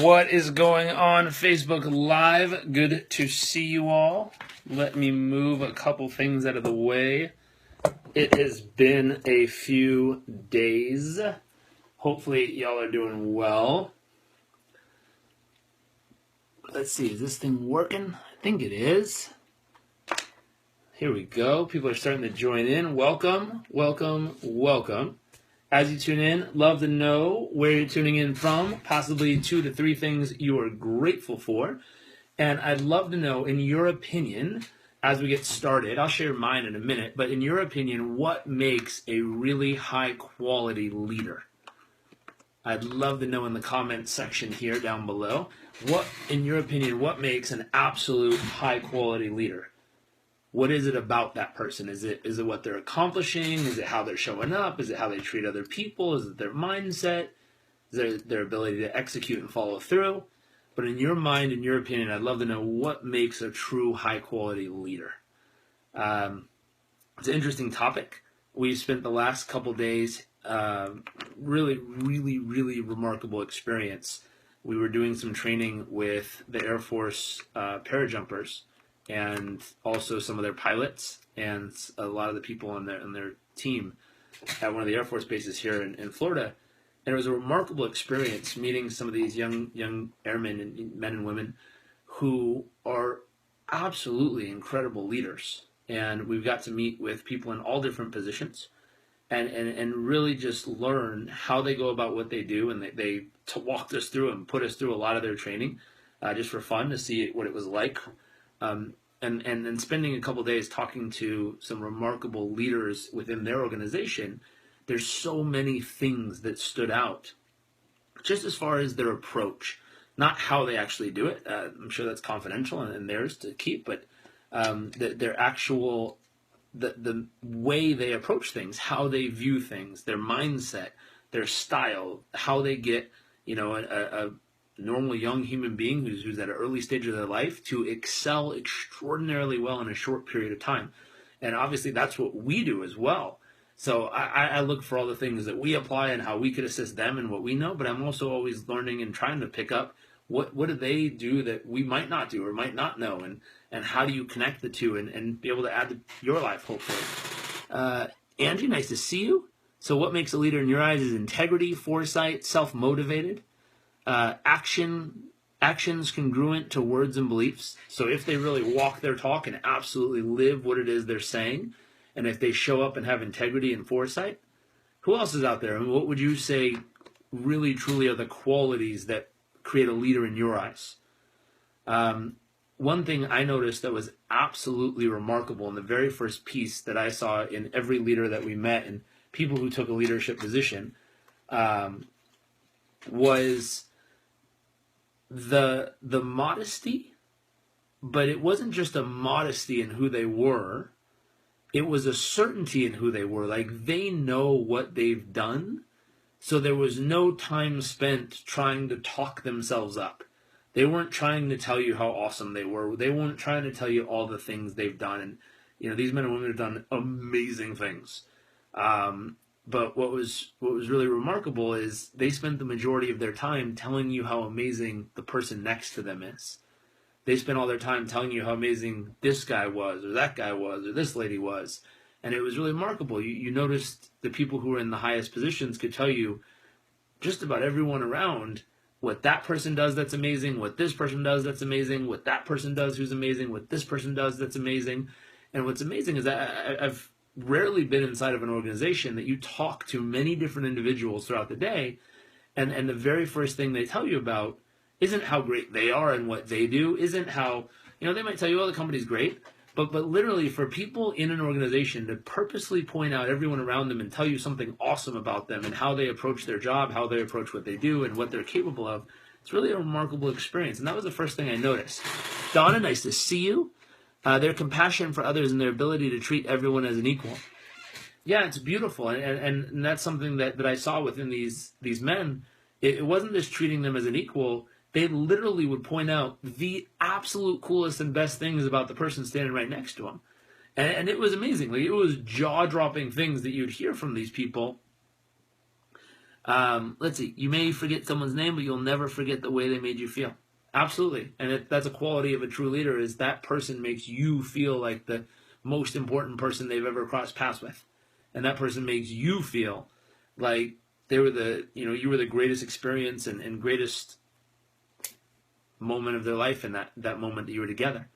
What is going on Facebook Live? Good to see you all. Let me move a couple things out of the way. It has been a few days. Hopefully y'all are doing well. Let's see, is this thing working? I think it is. Here we go. People are starting to join in. Welcome, welcome, welcome. As you tune in, love to know where you're tuning in from, possibly 2 to 3 things you are grateful for. And I'd love to know, in your opinion, as we get started, I'll share mine in a minute, but in your opinion, what makes a really high-quality leader? I'd love to know in the comments section here down below, what, in your opinion, what makes an absolute high-quality leader? What is it about that person? Is it what they're accomplishing? Is it how they're showing up? Is it how they treat other people? Is it their mindset? Is it their ability to execute and follow through? But in your mind, in your opinion, I'd love to know what makes a true high-quality leader. It's an interesting topic. We've spent the last couple days really remarkable experience. We were doing some training with the Air Force parajumpers, and also some of their pilots and a lot of the people on their team at one of the Air Force bases here in Florida. And it was a remarkable experience meeting some of these young airmen and men and women who are absolutely incredible leaders. And we've got to meet with people in all different positions and really just learn how they go about what they do. And they walked us through and put us through a lot of their training just for fun to see what it was like. And spending a couple days talking to some remarkable leaders within their organization, there's so many things that stood out, just as far as their approach, not how they actually do it. I'm sure that's confidential and theirs to keep, but their actual, the way they approach things, how they view things, their mindset, their style, how they get, a normal young human being who's at an early stage of their life to excel extraordinarily well in a short period of time. And obviously that's what we do as well. So I look for all the things that we apply and how we could assist them and what we know, but I'm also always learning and trying to pick up what do they do that we might not do or might not know, and how do you connect the two and be able to add to your life, hopefully. Angie, nice to see you. So what makes a leader in your eyes is integrity, foresight, self-motivated, actions congruent to words and beliefs. So if they really walk their talk and absolutely live what it is they're saying, and if they show up and have integrity and foresight, who else is out there? I mean, what would you say really truly are the qualities that create a leader in your eyes? One thing I noticed that was absolutely remarkable in the very first piece that I saw in every leader that we met and people who took a leadership position was the modesty, but it wasn't just a modesty in who they were. It was a certainty in who they were. Like, they know what they've done, so there was no time spent trying to talk themselves up. They weren't trying to tell you how awesome they were. They weren't trying to tell you all the things they've done. And these men and women have done amazing things. But what was really remarkable is they spent the majority of their time telling you how amazing the person next to them is. They spent all their time telling you how amazing this guy was, or that guy was, or this lady was. And it was really remarkable. You noticed the people who were in the highest positions could tell you just about everyone around what that person does that's amazing, what this person does that's amazing, what that person does who's amazing, what this person does that's amazing. And what's amazing is that I've rarely been inside of an organization that you talk to many different individuals throughout the day, and the very first thing they tell you about isn't how great they are and what they do, isn't how, they might tell you, oh, the company's great, but literally for people in an organization to purposely point out everyone around them and tell you something awesome about them and how they approach their job, how they approach what they do, and what they're capable of, it's really a remarkable experience. And that was the first thing I noticed. Donna, nice to see you. Their compassion for others and their ability to treat everyone as an equal. Yeah, it's beautiful, and that's something that I saw within these men. It wasn't just treating them as an equal. They literally would point out the absolute coolest and best things about the person standing right next to them. And it was amazing. Like, it was jaw-dropping things that you'd hear from these people Let's see. You may forget someone's name, but you'll never forget the way they made you feel. Absolutely. And that's a quality of a true leader, is that person makes you feel like the most important person they've ever crossed paths with. And that person makes you feel like they were you were the greatest experience and greatest moment of their life in that moment that you were together.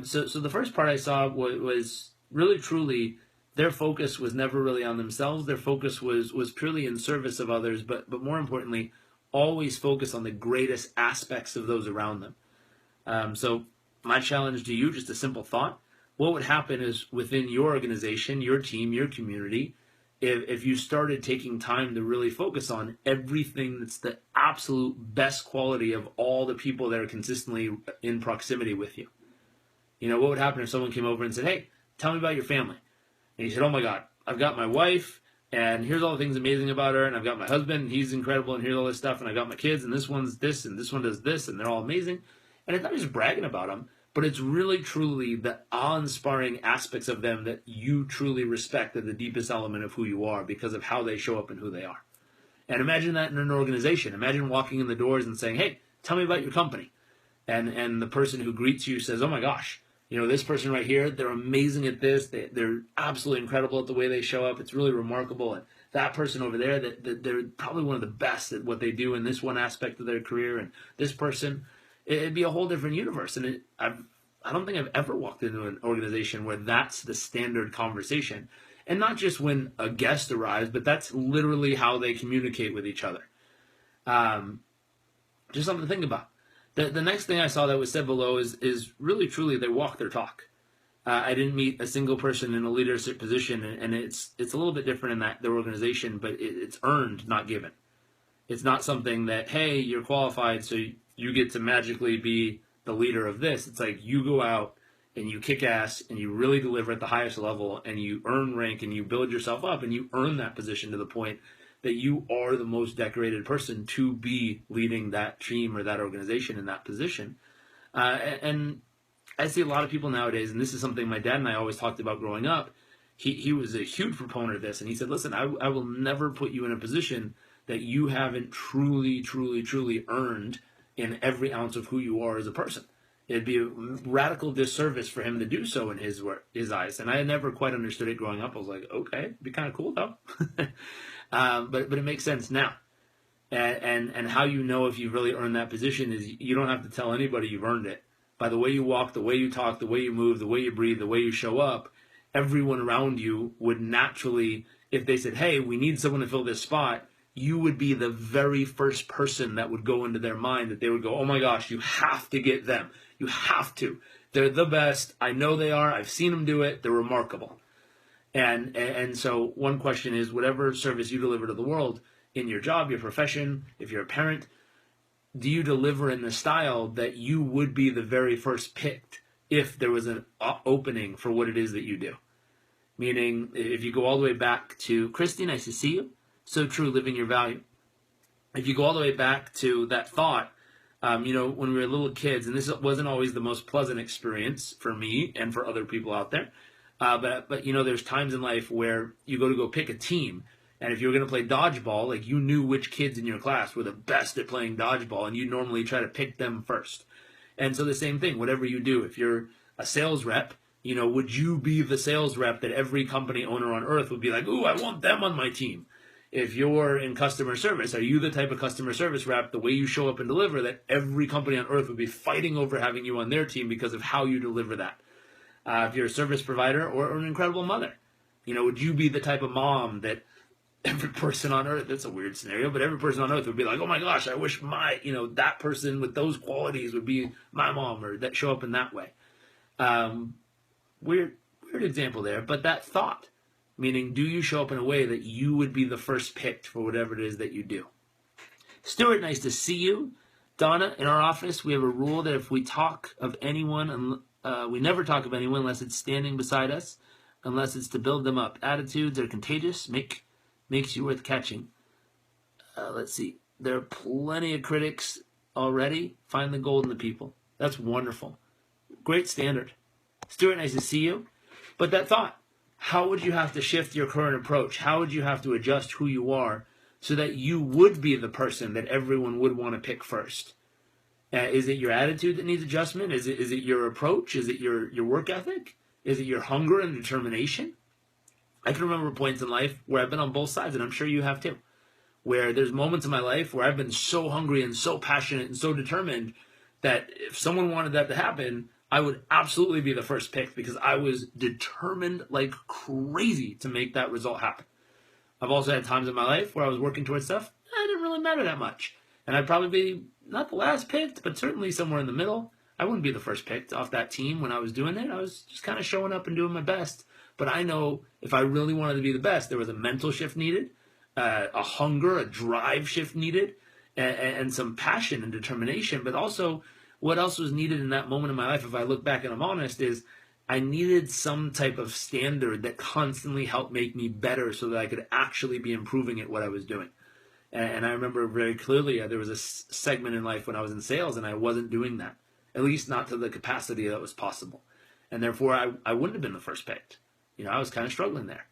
So the first part I saw was really truly their focus was never really on themselves. Their focus was purely in service of others, but more importantly, always focus on the greatest aspects of those around them. So my challenge to you, just a simple thought, what would happen is within your organization, your team, your community, if you started taking time to really focus on everything that's the absolute best quality of all the people that are consistently in proximity with you. What would happen if someone came over and said, hey, tell me about your family? And you said, oh my God, I've got my wife, and here's all the things amazing about her, and I've got my husband, and he's incredible, and here's all this stuff, and I've got my kids, and this one's this, and this one does this, and they're all amazing. And it's not just bragging about them, but it's really truly the awe-inspiring aspects of them that you truly respect at the deepest element of who you are because of how they show up and who they are. And imagine that in an organization. Imagine walking in the doors and saying, hey, tell me about your company. And the person who greets you says, oh my gosh, this person right here, they're amazing at this. They're absolutely incredible at the way they show up. It's really remarkable. And that person over there, they're probably one of the best at what they do in this one aspect of their career. And this person, it'd be a whole different universe. And I don't think I've ever walked into an organization where that's the standard conversation. And not just when a guest arrives, but that's literally how they communicate with each other. Just something to think about. The next thing I saw that was said below is really truly they walk their talk. I didn't meet a single person in a leadership position, and it's a little bit different in that their organization, but it's earned, not given. It's not something that, hey, you're qualified, so you get to magically be the leader of this. It's like you go out and you kick ass and you really deliver at the highest level and you earn rank and you build yourself up and you earn that position to the point that you are the most decorated person to be leading that team or that organization in that position. And I see a lot of people nowadays, and this is something my dad and I always talked about growing up. He was a huge proponent of this, and he said, listen, I will never put you in a position that you haven't truly, truly, truly earned in every ounce of who you are as a person. It'd be a radical disservice for him to do so in his eyes. And I had never quite understood it growing up. I was like, okay, it'd be kind of cool though. But it makes sense now. And how you know if you've really earned that position is you don't have to tell anybody you've earned it. By the way you walk, the way you talk, the way you move, the way you breathe, the way you show up, everyone around you would naturally, if they said, hey, we need someone to fill this spot, you would be the very first person that would go into their mind, that they would go, oh my gosh, you have to get them. You have to. They're the best. I know they are. I've seen them do it. They're remarkable. And so one question is, whatever service you deliver to the world in your job, your profession, if you're a parent, do you deliver in the style that you would be the very first picked if there was an opening for what it is that you do? Meaning, if you go all the way back to, Christy, nice to see you. So true, living your value. If you go all the way back to that thought, when we were little kids, and this wasn't always the most pleasant experience for me and for other people out there, but there's times in life where you go pick a team, and if you were going to play dodgeball, like you knew which kids in your class were the best at playing dodgeball, and you normally try to pick them first. And so the same thing, whatever you do, if you're a sales rep, would you be the sales rep that every company owner on earth would be like, ooh, I want them on my team? If you're in customer service, are you the type of customer service rep, the way you show up and deliver, that every company on earth would be fighting over having you on their team because of how you deliver that? If you're a service provider or an incredible mother, would you be the type of mom that every person on earth, that's a weird scenario, but every person on earth would be like, oh my gosh, I wish that person with those qualities would be my mom, or that show up in that way. Weird example there, but that thought. Meaning, do you show up in a way that you would be the first picked for whatever it is that you do? Stuart, nice to see you. Donna, in our office, we have a rule that if we talk of anyone, we never talk of anyone unless it's standing beside us, unless it's to build them up. Attitudes are contagious, makes you worth catching. Let's see. There are plenty of critics already. Find the gold in the people. That's wonderful. Great standard. Stuart, nice to see you. But that thought. How would you have to shift your current approach? How would you have to adjust who you are so that you would be the person that everyone would want to pick first? Is it your attitude that needs adjustment? Is it your approach? Is it your work ethic? Is it your hunger and determination? I can remember points in life where I've been on both sides, and I'm sure you have too, where there's moments in my life where I've been so hungry and so passionate and so determined that if someone wanted that to happen, I would absolutely be the first pick because I was determined like crazy to make that result happen. I've also had times in my life where I was working towards stuff that didn't really matter that much. And I'd probably be not the last picked, but certainly somewhere in the middle. I wouldn't be the first picked off that team when I was doing it. I was just kind of showing up and doing my best. But I know if I really wanted to be the best, there was a mental shift needed, a hunger, a drive shift needed, and some passion and determination. But also, what else was needed in that moment in my life, if I look back and I'm honest, is I needed some type of standard that constantly helped make me better so that I could actually be improving at what I was doing. And I remember very clearly there was a segment in life when I was in sales and I wasn't doing that, at least not to the capacity that was possible. And therefore, I wouldn't have been the first picked. I was kind of struggling there.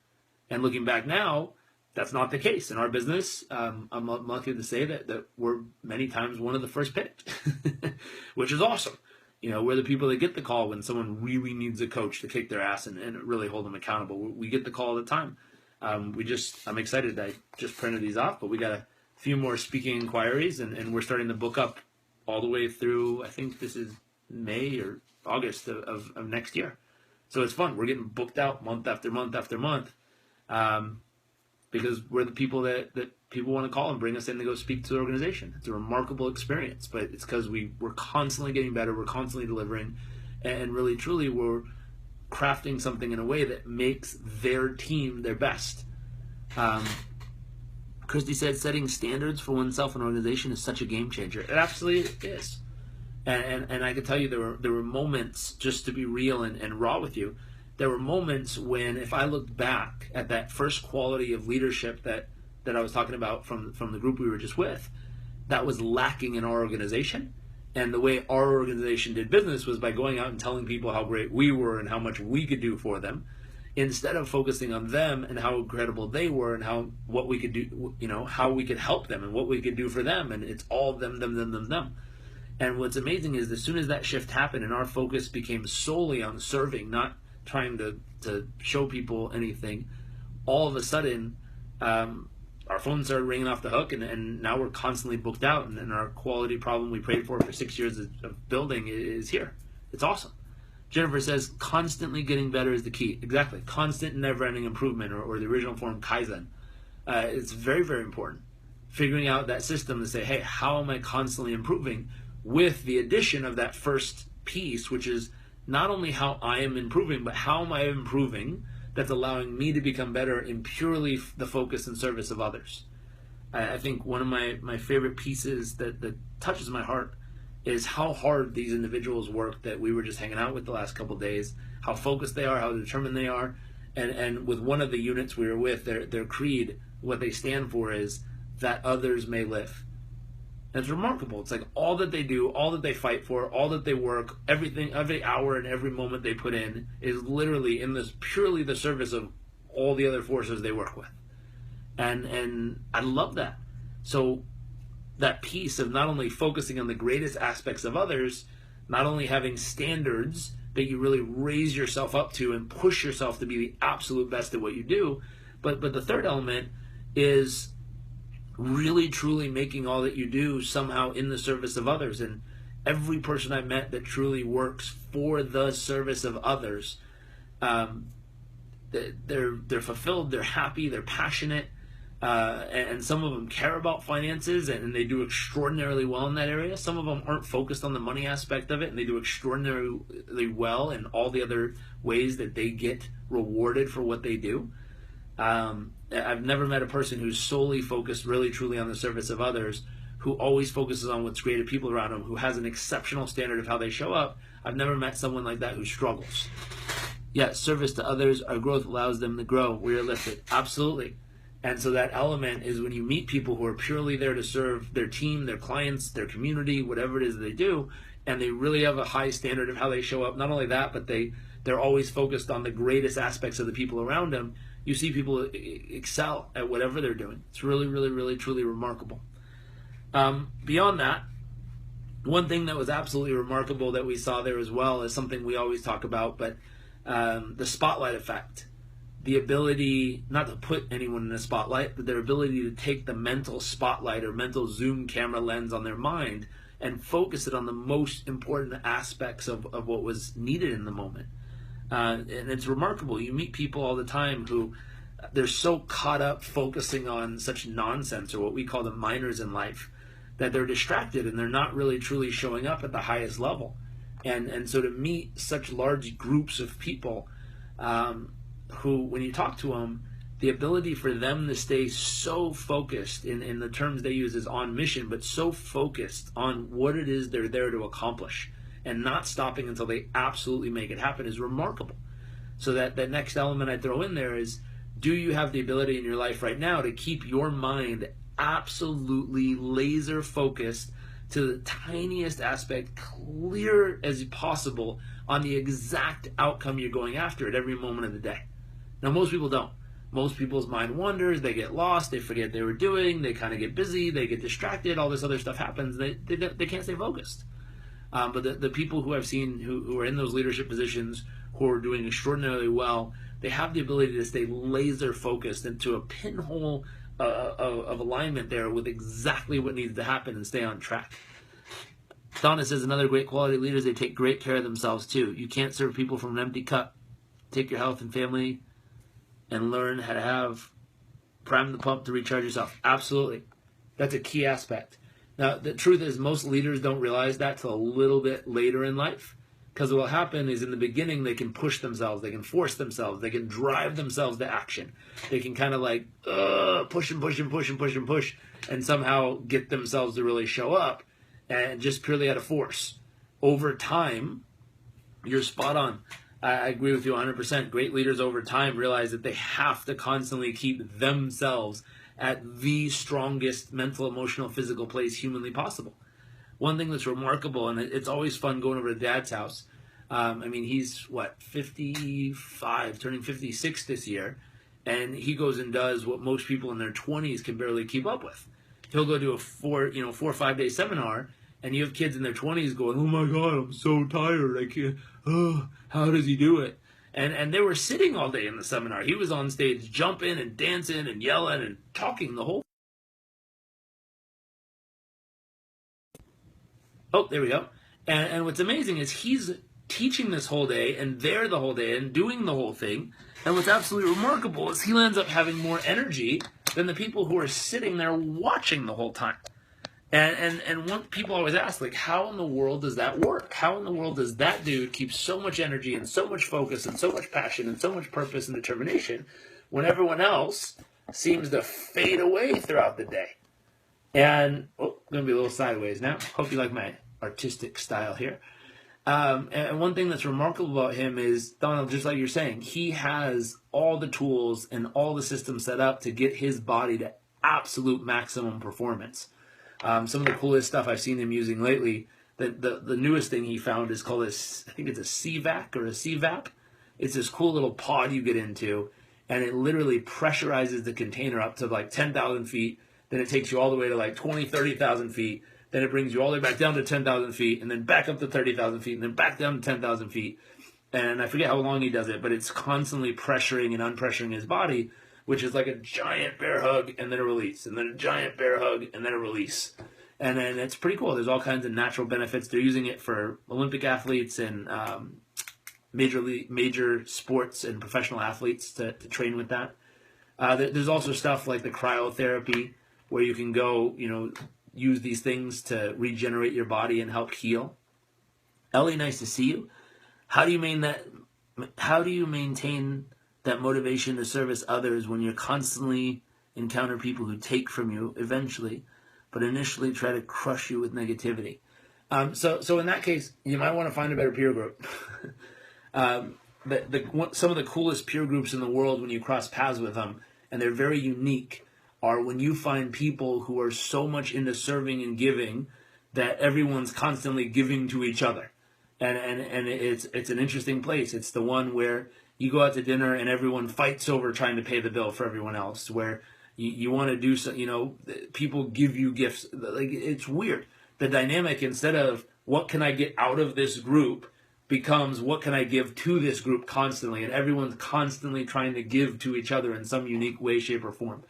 And looking back now, that's not the case. In our business, I'm lucky to say that we're many times one of the first picked, which is awesome. We're the people that get the call when someone really needs a coach to kick their ass and really hold them accountable. We get the call all the time. I'm excited that I just printed these off, but we got a few more speaking inquiries, and we're starting to book up all the way through, I think this is May or August of next year. So it's fun. We're getting booked out month after month after month because we're the people that people want to call and bring us in to go speak to the organization. It's a remarkable experience, but it's because we're constantly getting better, we're constantly delivering, and really, truly, we're crafting something in a way that makes their team their best. Christy said, setting standards for oneself and organization is such a game changer. It absolutely is. And I can tell you there were moments, just to be real and raw with you, there were moments when if I looked back at that first quality of leadership that I was talking about from the group we were just with, that was lacking in our organization. And the way our organization did business was by going out and telling people how great we were and how much we could do for them, instead of focusing on them and how incredible they were and what we could do, how we could help them and what we could do for them. And it's all them. And what's amazing is as soon as that shift happened and our focus became solely on serving, not trying to show people anything, all of a sudden our phones started ringing off the hook, and now we're constantly booked out, and our quality problem we prayed for 6 years of building is here. It's awesome. Jennifer says, constantly getting better is the key. Exactly. Constant, never-ending improvement, or the original form, Kaizen. It's very, very important. Figuring out that system to say, hey, how am I constantly improving, with the addition of that first piece, which is not only how I am improving, but how am I improving that's allowing me to become better in purely the focus and service of others. I think one of my favorite pieces that touches my heart is how hard these individuals work that we were just hanging out with the last couple of days, how focused they are, how determined they are. And with one of the units we were with, their creed, what they stand for is that others may live. And it's remarkable. It's like all that they do, all that they fight for, all that they work, everything, every hour and every moment they put in is literally in this purely the service of all the other forces they work with. And I love that. So that piece of not only focusing on the greatest aspects of others, not only having standards that you really raise yourself up to and push yourself to be the absolute best at what you do, but the third element is really truly making all that you do somehow in the service of others. And every person I've met that truly works for the service of others, they're fulfilled, they're happy, they're passionate, and some of them care about finances and they do extraordinarily well in that area. Some of them aren't focused on the money aspect of it and they do extraordinarily well in all the other ways that they get rewarded for what they do. I've never met a person who's solely focused really truly on the service of others, who always focuses on what's great at people around them, who has an exceptional standard of how they show up. I've never met someone like that who struggles. Yes, service to others, our growth allows them to grow. We are lifted. Absolutely. And so that element is when you meet people who are purely there to serve their team, their clients, their community, whatever it is they do, and they really have a high standard of how they show up. Not only that, but they're always focused on the greatest aspects of the people around them. you see people excel at whatever they're doing. It's really, really, really, truly remarkable. Beyond that, one thing that was absolutely remarkable that we saw there as well is something we always talk about, but the spotlight effect. The ability, not to put anyone in a spotlight, but their ability to take the mental spotlight or mental zoom camera lens on their mind and focus it on the most important aspects of what was needed in the moment. And it's remarkable. You meet people all the time who they're so caught up focusing on such nonsense, or what we call the minors in life, that they're distracted and they're not really truly showing up at the highest level. And so to meet such large groups of people who, when you talk to them, the ability for them to stay so focused, in the terms they use is on mission, but so focused on what it is they're there to accomplish and not stopping until they absolutely make it happen is remarkable. So that next element I throw in there is, do you have the ability in your life right now to keep your mind absolutely laser focused to the tiniest aspect, clear as possible on the exact outcome you're going after at every moment of the day? Now, most people don't. Most people's mind wanders, they get lost, they forget they were doing, they kind of get busy, they get distracted, all this other stuff happens, they can't stay focused. But the people who I've seen who are in those leadership positions, who are doing extraordinarily well, they have the ability to stay laser focused into a pinhole of alignment there with exactly what needs to happen and stay on track. Donna says, another great quality of leaders, they take great care of themselves too. You can't serve people from an empty cup. Take your health and family and learn how to prime the pump to recharge yourself. Absolutely. That's a key aspect. Now, the truth is most leaders don't realize that till a little bit later in life, because what will happen is in the beginning they can push themselves, they can force themselves, they can drive themselves to action. They can kind of like push and push and push and push and push and somehow get themselves to really show up, and just purely out of force. Over time, you're spot on. I agree with you 100%. Great leaders over time realize that they have to constantly keep themselves at the strongest mental, emotional, physical place humanly possible. One thing that's remarkable, and it's always fun going over to Dad's house. He's 55, turning 56 this year, and he goes and does what most people in their 20s can barely keep up with. He'll go to a 4 or 5 day seminar, and you have kids in their 20s going, "Oh my God, I'm so tired. I can't. How does he do it?" And they were sitting all day in the seminar. He was on stage jumping and dancing and yelling and talking the whole. Oh, there we go. And what's amazing is he's teaching this whole day and there the whole day and doing the whole thing. And what's absolutely remarkable is he ends up having more energy than the people who are sitting there watching the whole time. And what people always ask, like, how in the world does that work? How in the world does that dude keep so much energy and so much focus and so much passion and so much purpose and determination when everyone else seems to fade away throughout the day? And, going to be a little sideways now. Hope you like my artistic style here. And one thing that's remarkable about him is, Donald, just like you're saying, he has all the tools and all the systems set up to get his body to absolute maximum performance. Some of the coolest stuff I've seen him using lately, the newest thing he found is called I think it's a CVAC or a CVAP. It's this cool little pod you get into, and it literally pressurizes the container up to like 10,000 feet. Then it takes you all the way to like 20, 30,000 feet. Then it brings you all the way back down to 10,000 feet, and then back up to 30,000 feet, and then back down to 10,000 feet. And I forget how long he does it, but it's constantly pressuring and unpressuring his body, which is like a giant bear hug and then a release, and then a giant bear hug and then a release. And then it's pretty cool. There's all kinds of natural benefits. They're using it for Olympic athletes and major sports and professional athletes to train with that. There's also stuff like the cryotherapy, where you can go, use these things to regenerate your body and help heal. Ellie, nice to see you. How do you maintain that motivation to service others when you constantly encounter people who take from you eventually, but initially try to crush you with negativity? So in that case, you might want to find a better peer group. Some of the coolest peer groups in the world, when you cross paths with them, and they're very unique, are when you find people who are so much into serving and giving that everyone's constantly giving to each other. And it's an interesting place. It's the one where you go out to dinner and everyone fights over trying to pay the bill for everyone else, where you want to do so, people give you gifts. Like, it's weird. The dynamic, instead of what can I get out of this group, becomes what can I give to this group constantly, and everyone's constantly trying to give to each other in some unique way, shape, or form.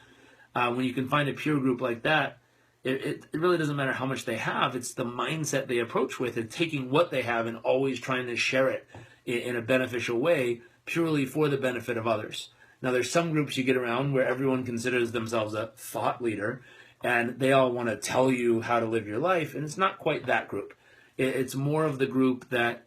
When you can find a pure group like that, it really doesn't matter how much they have. It's the mindset they approach with, and taking what they have and always trying to share it in a beneficial way, purely for the benefit of others. Now, there's some groups you get around where everyone considers themselves a thought leader, and they all want to tell you how to live your life, and it's not quite that group. It's more of the group that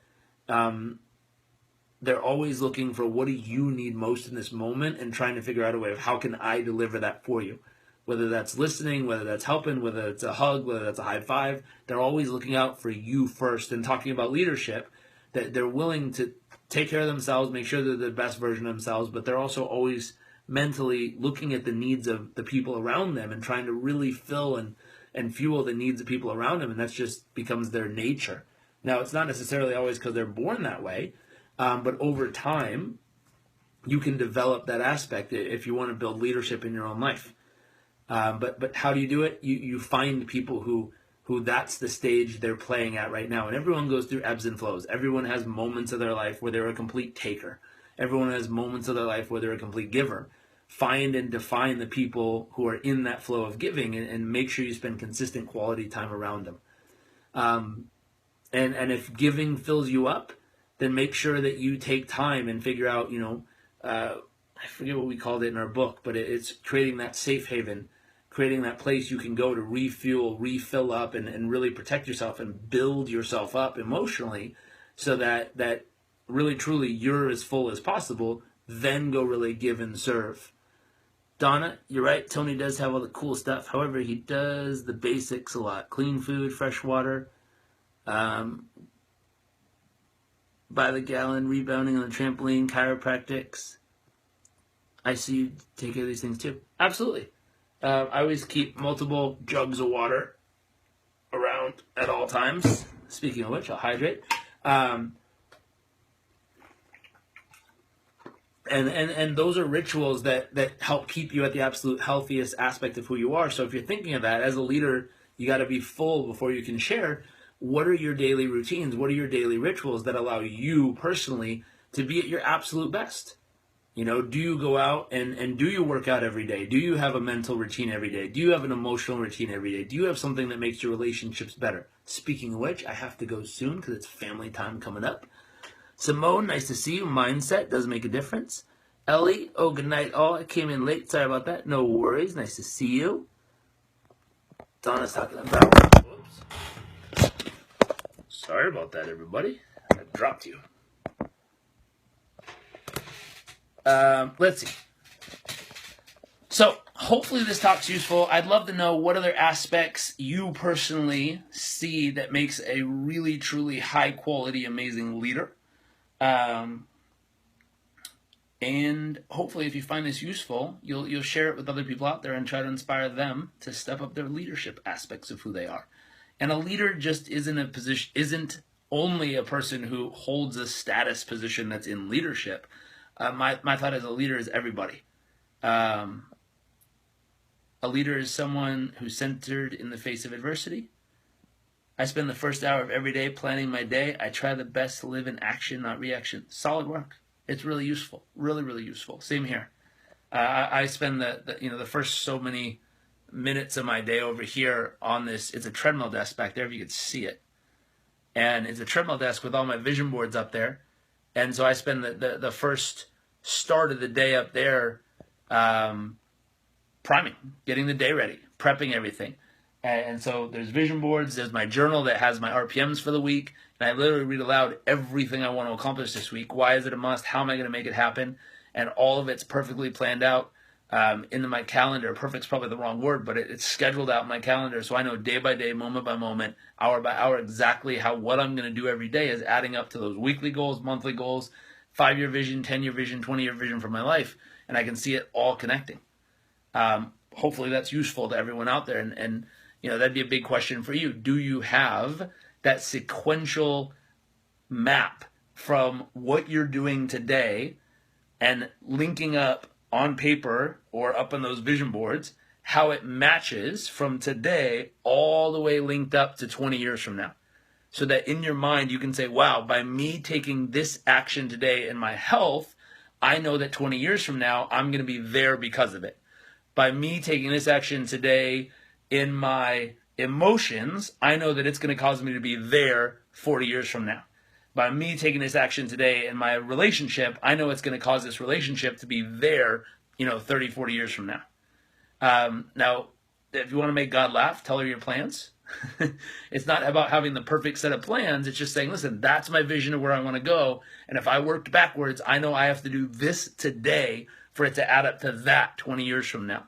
they're always looking for, what do you need most in this moment, and trying to figure out a way of how can I deliver that for you. Whether that's listening, whether that's helping, whether it's a hug, whether that's a high five, they're always looking out for you first. And talking about leadership, that they're willing to take care of themselves, make sure they're the best version of themselves, but they're also always mentally looking at the needs of the people around them and trying to really fill and fuel the needs of people around them, and that just becomes their nature. Now, it's not necessarily always because they're born that way, but over time, you can develop that aspect if you want to build leadership in your own life. But how do you do it? You find people who that's the stage they're playing at right now. And everyone goes through ebbs and flows. Everyone has moments of their life where they're a complete taker. Everyone has moments of their life where they're a complete giver. Find and define the people who are in that flow of giving, and make sure you spend consistent quality time around them. And if giving fills you up, then make sure that you take time and figure out, I forget what we called it in our book, but it's creating that safe haven, creating that place you can go to refuel, refill up, and really protect yourself and build yourself up emotionally, so that really truly you're as full as possible. Then go really give and serve. Donna, you're right. Tony does have all the cool stuff. However, he does the basics a lot. Clean food, fresh water, by the gallon, rebounding on the trampoline, chiropractics. I see you take care of these things too. Absolutely. I always keep multiple jugs of water around at all times. Speaking of which, I'll hydrate. And those are rituals that help keep you at the absolute healthiest aspect of who you are. So if you're thinking of that, as a leader, you got to be full before you can share. What are your daily routines? What are your daily rituals that allow you personally to be at your absolute best? Do you go out and do you work out every day? Do you have a mental routine every day? Do you have an emotional routine every day? Do you have something that makes your relationships better? Speaking of which, I have to go soon because it's family time coming up. Simone, nice to see you. Mindset does make a difference. Ellie, good night all. I came in late. Sorry about that. No worries. Nice to see you. Donna's talking about... Whoops. Sorry about that, everybody. I dropped you. Let's see. So, hopefully this talk's useful. I'd love to know what other aspects you personally see that makes a really, truly high-quality, amazing leader. And hopefully if you find this useful, you'll share it with other people out there and try to inspire them to step up their leadership aspects of who they are. And a leader just isn't only a person who holds a status position that's in leadership. My thought is a leader is everybody. A leader is someone who's centered in the face of adversity. I spend the first hour of every day planning my day. I try the best to live in action, not reaction. Solid work. It's really useful. Really, really useful. Same here. I spend the first so many minutes of my day over here on this. It's a treadmill desk back there, if you could see it. And it's a treadmill desk with all my vision boards up there. And so I spend the first start of the day up there priming, getting the day ready, prepping everything. And so there's vision boards, there's my journal that has my RPMs for the week, and I literally read aloud everything I want to accomplish this week. Why is it a must? How am I going to make it happen? And all of it's perfectly planned out into my calendar. Perfect's probably the wrong word, but it's scheduled out in my calendar, so I know day by day, moment by moment, hour by hour, exactly what I'm going to do every day is adding up to those weekly goals, monthly goals, 5-year vision, 10-year vision, 20-year vision for my life, and I can see it all connecting. Hopefully that's useful to everyone out there, and that'd be a big question for you. Do you have that sequential map from what you're doing today and linking up on paper or up on those vision boards how it matches from today all the way linked up to 20 years from now. So that in your mind you can say, wow, by me taking this action today in my health, I know that 20 years from now, I'm going to be there because of it. By me taking this action today in my emotions, I know that it's going to cause me to be there 40 years from now. By me taking this action today in my relationship, I know it's going to cause this relationship to be there, 30, 40 years from now. Now, if you want to make God laugh, tell her your plans. It's not about having the perfect set of plans. It's just saying, listen, that's my vision of where I want to go. And if I worked backwards, I know I have to do this today for it to add up to that 20 years from now.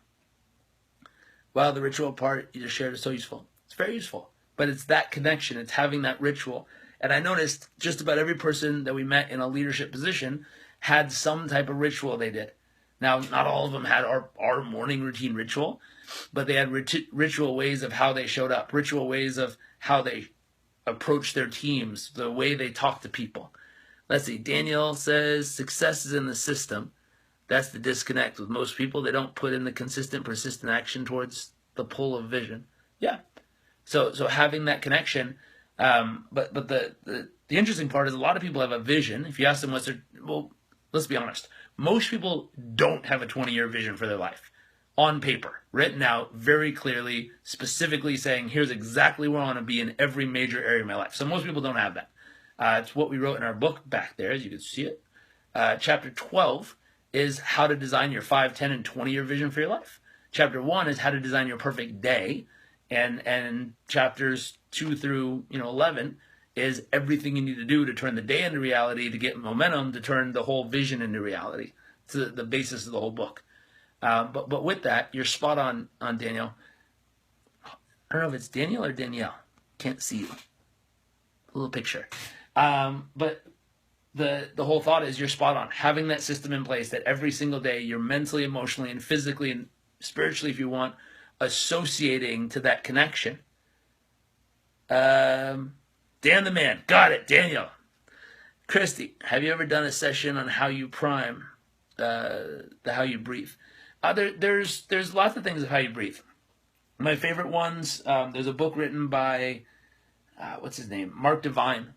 Well, the ritual part you just shared is so useful. It's very useful. But it's that connection. It's having that ritual. And I noticed just about every person that we met in a leadership position had some type of ritual they did. Now, not all of them had our morning routine ritual, but they had ritual ways of how they showed up, ritual ways of how they approached their teams, the way they talked to people. Let's see, Daniel says success is in the system. That's the disconnect with most people. They don't put in the consistent, persistent action towards the pull of vision. Yeah. So having that connection, but the interesting part is a lot of people have a vision. If you ask them what's their, well, let's be honest. Most people don't have a 20-year vision for their life on paper, written out very clearly, specifically saying, here's exactly where I want to be in every major area of my life. So most people don't have that. It's what we wrote in our book back there, as you can see it. Chapter 12 is how to design your 5, 10, and 20-year vision for your life. Chapter 1 is how to design your perfect day. And chapters 2 through 11 is everything you need to do to turn the day into reality, to get momentum, to turn the whole vision into reality. It's the basis of the whole book. But with that, you're spot on, Daniel. I don't know if it's Daniel or Danielle. Can't see you. A little picture. But the whole thought is you're spot on. Having that system in place that every single day you're mentally, emotionally, and physically, and spiritually, if you want, associating to that connection. Dan the man. Got it, Daniel. Christy, have you ever done a session on how you prime, how you breathe? There's lots of things of how you breathe. My favorite ones, there's a book written by, what's his name? Mark Divine.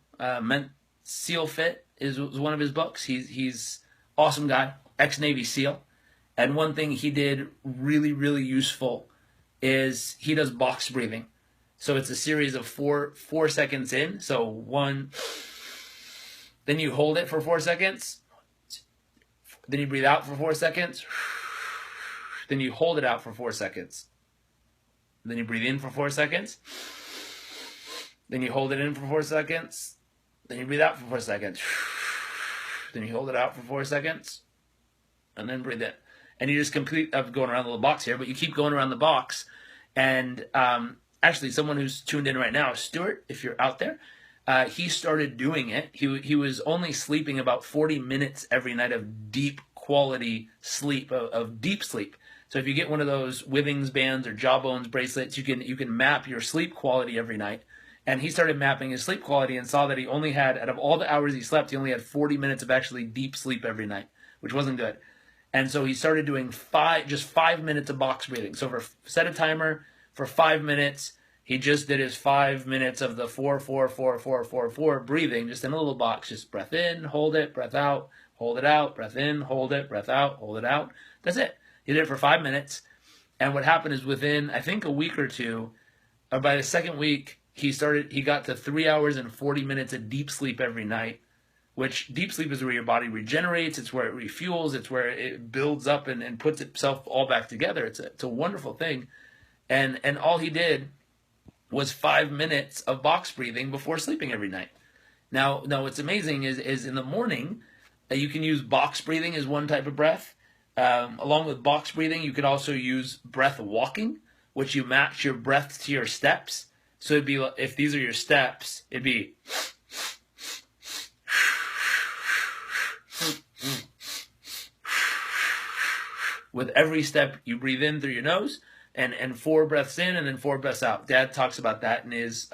SEAL Fit was one of his books. He's awesome guy, ex-Navy SEAL. And one thing he did really, really useful is he does box breathing. So it's a series of four seconds in. So 1, then you hold it for 4 seconds. Then you breathe out for 4 seconds. Then you hold it out for 4 seconds. Then you breathe in for 4 seconds. Then you hold it in for 4 seconds. Then you breathe out for 4 seconds. Then you hold it out for 4 seconds. And then breathe in. And you just I'm going around the little box here, but you keep going around the box. And actually, someone who's tuned in right now, Stuart, if you're out there, he started doing it. He was only sleeping about 40 minutes every night of deep quality sleep, of deep sleep. So if you get one of those Withings bands or Jawbones bracelets, you can map your sleep quality every night. And he started mapping his sleep quality and saw that he only had, out of all the hours he slept, he only had 40 minutes of actually deep sleep every night, which wasn't good. And so he started doing 5 minutes of box breathing. So set a timer for 5 minutes. He just did his 5 minutes of the 4, 4, 4, 4, 4, 4 breathing, just in a little box. Just breath in, hold it, breath out, hold it out, breath in, hold it, breath out, hold it out. That's it. He did it for 5 minutes. And what happened is within, I think, a week or two, or by the second week, he got to 3 hours and 40 minutes of deep sleep every night, which deep sleep is where your body regenerates. It's where it refuels. It's where it builds up and puts itself all back together. It's a wonderful thing. And all he did was 5 minutes of box breathing before sleeping every night. Now what's amazing is in the morning, you can use box breathing as one type of breath. Along with box breathing, you could also use breath walking, which you match your breath to your steps. So it'd be, if these are your steps, it'd be with every step you breathe in through your nose and 4 breaths in and then 4 breaths out. Dad talks about that in his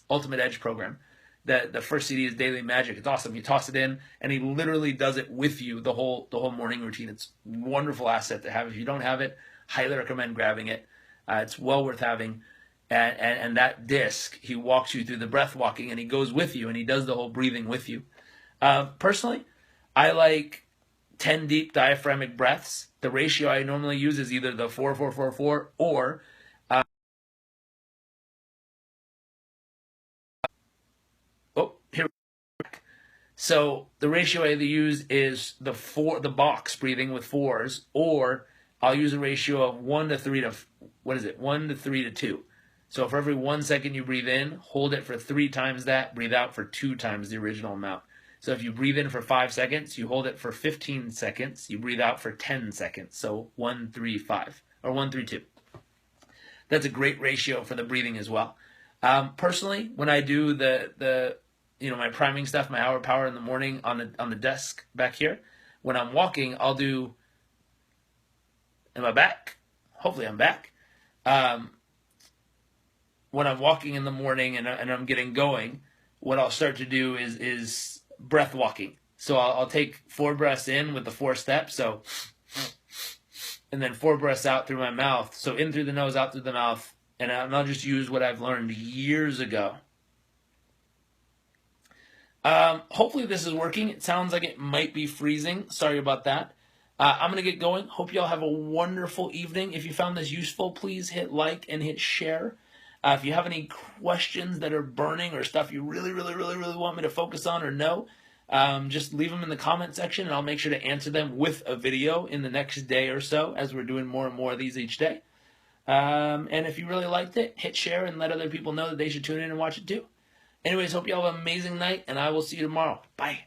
Ultimate Edge program. The first CD is Daily Magic. It's awesome. You toss it in, and he literally does it with you the whole morning routine. It's a wonderful asset to have. If you don't have it, highly recommend grabbing it. It's well worth having. And that disc, he walks you through the breath walking, and he goes with you, and he does the whole breathing with you. Personally, I like 10 deep diaphragmatic breaths. The ratio I normally use is either the 4-4-4-4 or here. So the ratio I either use is the box breathing with 4s, or I'll use a ratio of 1 to 3 to 1 to 3 to 2. So for every 1 second you breathe in, hold it for 3 times that, breathe out for 2 times the original amount. So if you breathe in for 5 seconds, you hold it for 15 seconds, you breathe out for 10 seconds. So 1, 3, 5, or 1, 3, 2. That's a great ratio for the breathing as well. Personally, when I do the my priming stuff, my hour power in the morning on the desk back here, when I'm walking, I'll do. Am I back? Hopefully I'm back. When I'm walking in the morning and I'm getting going, what I'll start to do is breath walking. So I'll take 4 breaths in with the 4 steps. So, and then 4 breaths out through my mouth. So in through the nose, out through the mouth, and I'll just use what I've learned years ago. Hopefully this is working. It sounds like it might be freezing. Sorry about that. I'm going to get going. Hope you all have a wonderful evening. If you found this useful, please hit like and hit share. If you have any questions that are burning or stuff you really, really, really, really want me to focus on or know, just leave them in the comment section, and I'll make sure to answer them with a video in the next day or so, as we're doing more and more of these each day. And if you really liked it, hit share and let other people know that they should tune in and watch it too. Anyways, hope you all have an amazing night, and I will see you tomorrow. Bye.